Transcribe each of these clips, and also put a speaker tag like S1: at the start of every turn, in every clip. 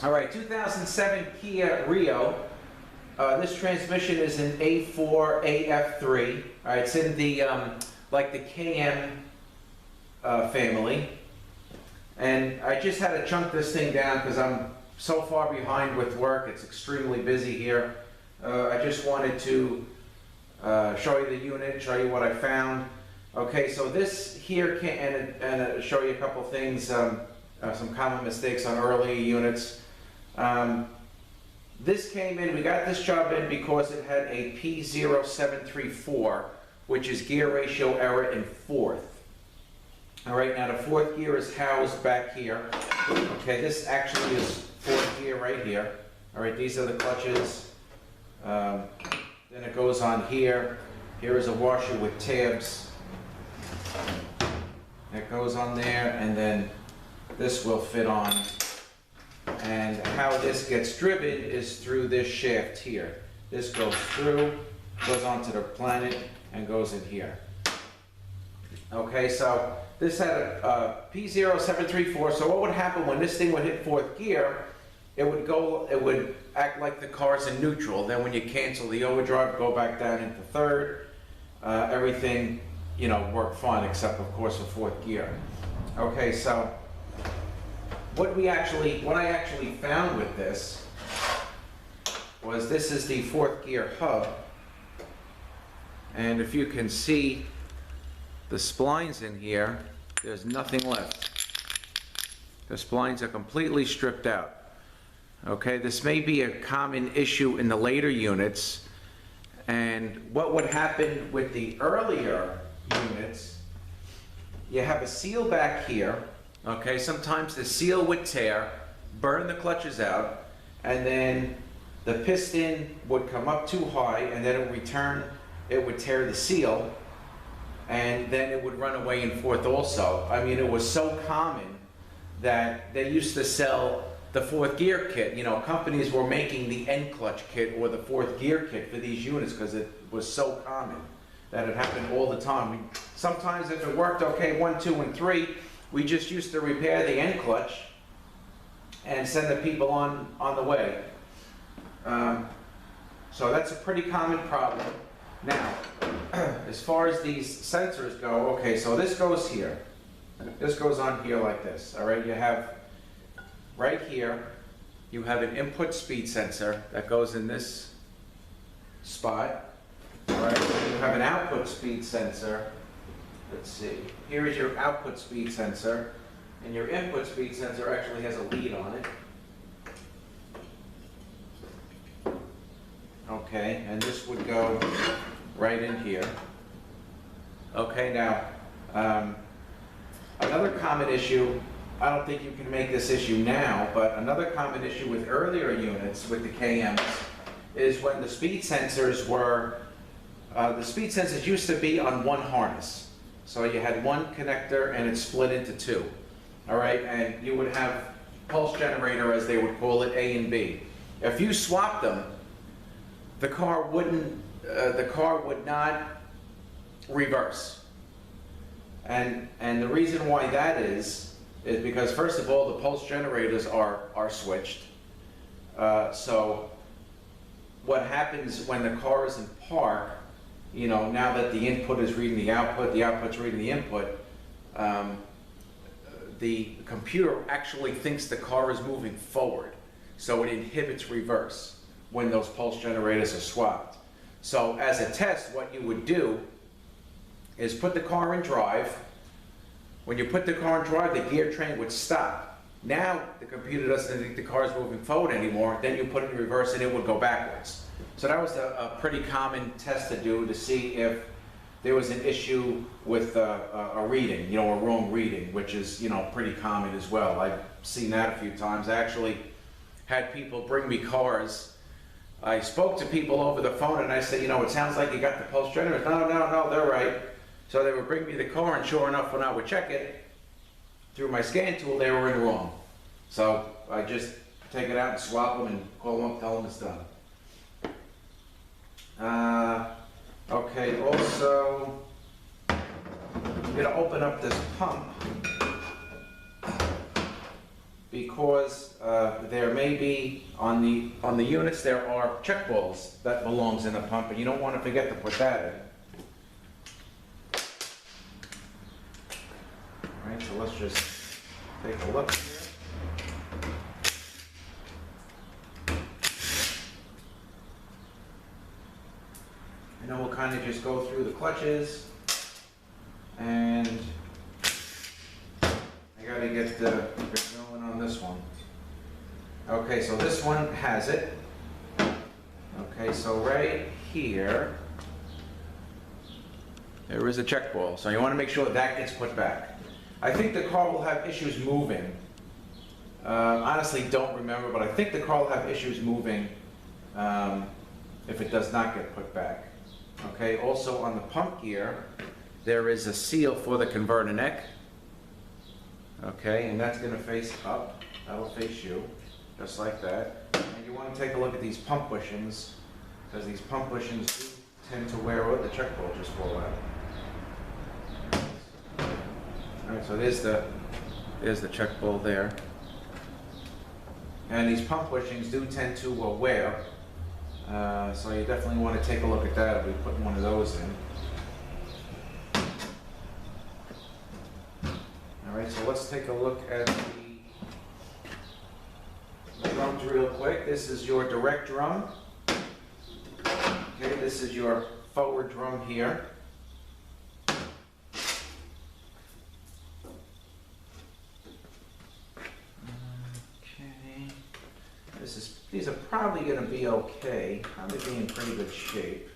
S1: All right, 2007 Kia Rio. This transmission is an A4AF3. All right, it's in the like the KM family. And I just had to chunk this thing down because I'm so far behind with work. It's extremely busy here. I just wanted to show you the unit, show you what I found. Okay, so this here and show you a couple things, some common mistakes on early units. This came in, we got this job in because it had a P0734, which is gear ratio error in fourth. All right, now the fourth gear is housed back here. Okay, this actually is fourth gear right here. All right, these are the clutches. Then it goes on here. Here is a washer with tabs. It goes on there, and then this will fit on. And how this gets driven is through this shaft here. This goes through, goes onto the planet, and goes in here. Okay, so this had a P0734, so what would happen when this thing would hit fourth gear, it would act like the car's in neutral. Then when you cancel the overdrive, go back down into third, everything, worked fine, except of course for fourth gear. Okay, so what I actually found with this was this is the fourth gear hub, and if you can see the splines in here, there's nothing left. The splines are completely stripped out. Okay, this may be a common issue in the later units, and what would happen with the earlier units, you have a seal back here. Okay, sometimes the seal would tear, burn the clutches out, and then the piston would come up too high, and then it would tear the seal, and then it would run away in fourth also. I mean, it was so common that they used to sell the fourth gear kit. Companies were making the end clutch kit or the fourth gear kit for these units because it was so common that it happened all the time. Sometimes if it worked okay, 1, 2, and 3, we just used to repair the end clutch and send the people on the way. So that's a pretty common problem. Now, as far as these sensors go, okay, so this goes here. This goes on here like this, all right? You have, right here, you have an input speed sensor that goes in this spot, all right? You have an output speed sensor. Let's see, here is your output speed sensor, and your input speed sensor actually has a lead on it. Okay, and this would go right in here. Okay, now, another common issue, I don't think you can make this issue now, but another common issue with earlier units, with the KMs, is when the speed sensors used to be on one harness. So you had one connector and it split into two, all right? And you would have pulse generator, as they would call it, A and B. If you swapped them, the car would not reverse. And the reason why that is because, first of all, the pulse generators are switched. So what happens when the car is in park, now that the input is reading the output's reading the input, the computer actually thinks the car is moving forward, so it inhibits reverse when those pulse generators are swapped. So as a test, what you would do is put the car in drive. When you put the car in drive, the gear train would stop. Now the computer doesn't think the car is moving forward anymore, then you put it in reverse and it would go backwards. So that was a pretty common test to do to see if there was an issue with a reading, a wrong reading, which is, pretty common as well. I've seen that a few times. I actually had people bring me cars. I spoke to people over the phone and I said, it sounds like you got the pulse generators. No, they're right. So they would bring me the car, and sure enough, when I would check it through my scan tool, they were in wrong. So I just take it out and swap them and call them up, tell them it's done. Okay, also, I'm going to open up this pump. because there may be, on the units, there are check balls that belongs in the pump, and you don't want to forget to put that in. All right, so let's just take a look here. And then we'll kind of just go through the clutches, and I gotta get going on this one. Okay, so this one has it. Okay, so right here, there is a check ball, so you want to make sure that gets put back. I think the car will have issues moving. Honestly, don't remember, but I think the car will have issues moving if it does not get put back. Okay, also on the pump gear, there is a seal for the converter neck. Okay, and that's going to face up. That'll face you, just like that. And you want to take a look at these pump bushings, because these pump bushings do tend to wear out. The check ball just fall out. All right, so there's the check ball there. And these pump bushings do tend to wear. So you definitely want to take a look at that if we put one of those in. All right, so let's take a look at the drums real quick. This is your direct drum. Okay, this is your forward drum here. Okay, these are probably going to be okay. Probably be in pretty good shape.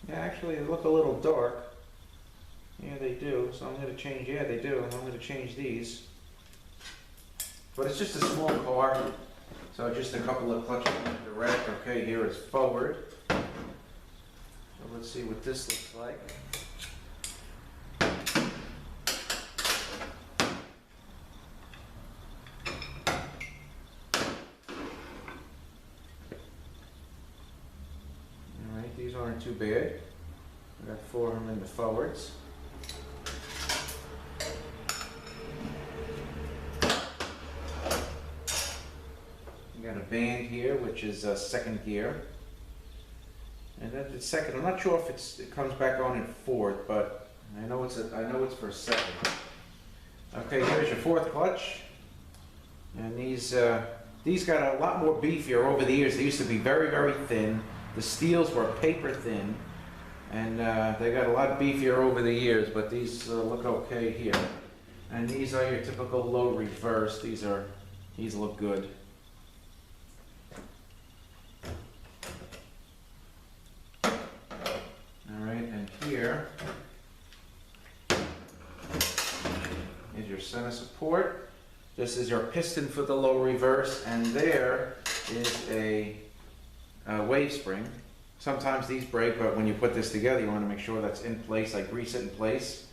S1: Yeah, actually, they look a little dark. Yeah, they do. So I'm going to change. Yeah, they do. I'm going to change these. But it's just a small car, so just a couple of clutches direct. Okay, here is forward. So let's see what this looks like. These aren't too bad. I got 4 of them in the forwards. You got a band here, which is second gear. And then the second, I'm not sure if it comes back on in fourth, but I know it's for second. Okay, here's your fourth clutch. And these got a lot more beefier over the years. They used to be very, very thin. The steels were paper thin, and they got a lot beefier over the years, but these look okay here. And these are your typical low reverse. These look good. All right, and here is your center support. This is your piston for the low reverse, and there is a wave spring. Sometimes these break, but when you put this together, you want to make sure that's in place. I grease it in place.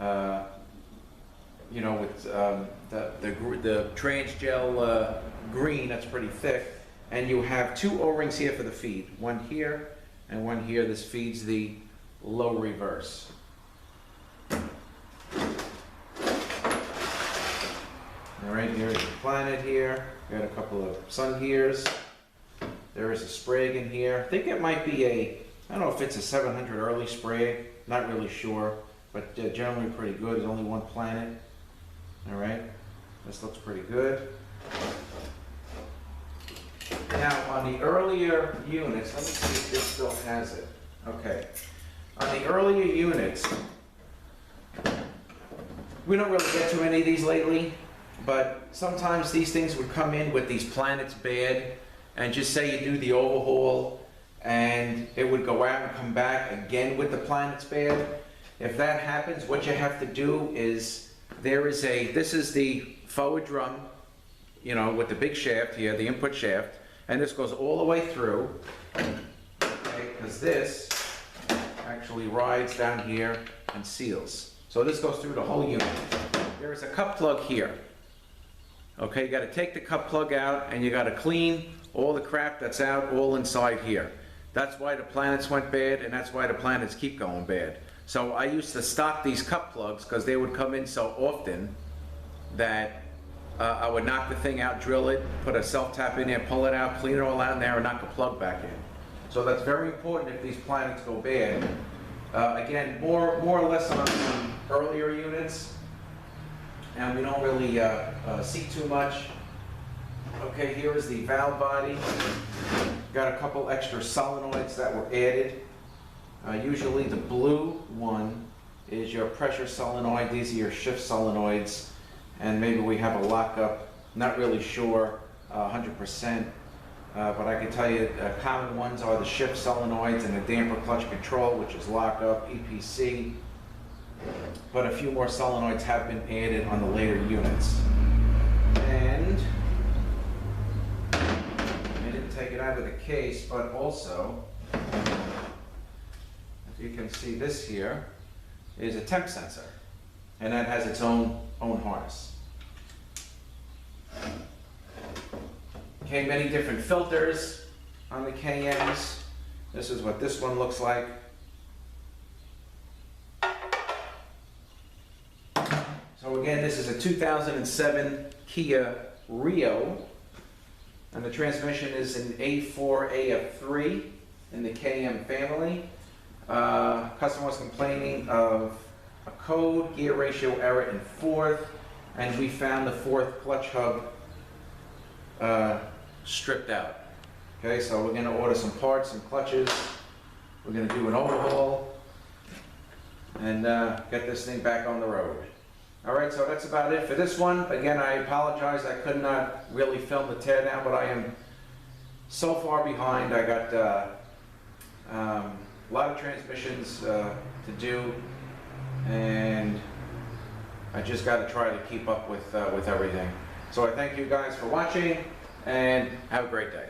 S1: You know, with the Transgel green, that's pretty thick. And you have 2 O-rings here for the feed. One here and one here. This feeds the low reverse. All right, here's the planet here. Got a couple of sun gears. There is a Sprague in here. I think it might be I don't know if it's a 700 early Sprague, not really sure, but generally pretty good. There's only one planet. All right, this looks pretty good. Now on the earlier units, let me see if this still has it. Okay, on the earlier units, we don't really get too many of these lately, but sometimes these things would come in with these planets bad. And just say you do the overhaul and it would go out and come back again with the planets bad. If that happens, what you have to do is, this is the forward drum, you know, with the big shaft here, the input shaft, and this goes all the way through, okay, because this actually rides down here and seals. So this goes through the whole unit. There is a cup plug here. Okay, you got to take the cup plug out and you got to clean all the crap that's out all inside here. That's why the planets went bad, and that's why the planets keep going bad. So I used to stock these cup plugs because they would come in so often that I would knock the thing out, drill it, put a self-tap in there, pull it out, clean it all out in there, and knock the plug back in. So that's very important if these planets go bad. Again, more or less on earlier units, and we don't really see too much. Okay, here is the valve body. Got a couple extra solenoids that were added. Usually the blue one is your pressure solenoid. These are your shift solenoids. And maybe we have a lockup, not really sure 100%, but I can tell you common ones are the shift solenoids and the damper clutch control, which is lockup, EPC, but a few more solenoids have been added on the later units. And I didn't take it out of the case, but also, if you can see this here, is a temp sensor. And that has its own harness. Okay, many different filters on the KMs. This is what this one looks like. So again, this is a 2007 Kia Rio, and the transmission is an A4AF3 in the KM family. Customer was complaining of a code, gear ratio error in fourth, and we found the fourth clutch hub stripped out. Okay, so we're going to order some parts, some clutches. We're going to do an overhaul and get this thing back on the road. All right, so that's about it for this one. Again, I apologize. I could not really film the teardown, but I am so far behind. I got a lot of transmissions to do, and I just got to try to keep up with everything. So I thank you guys for watching, and have a great day.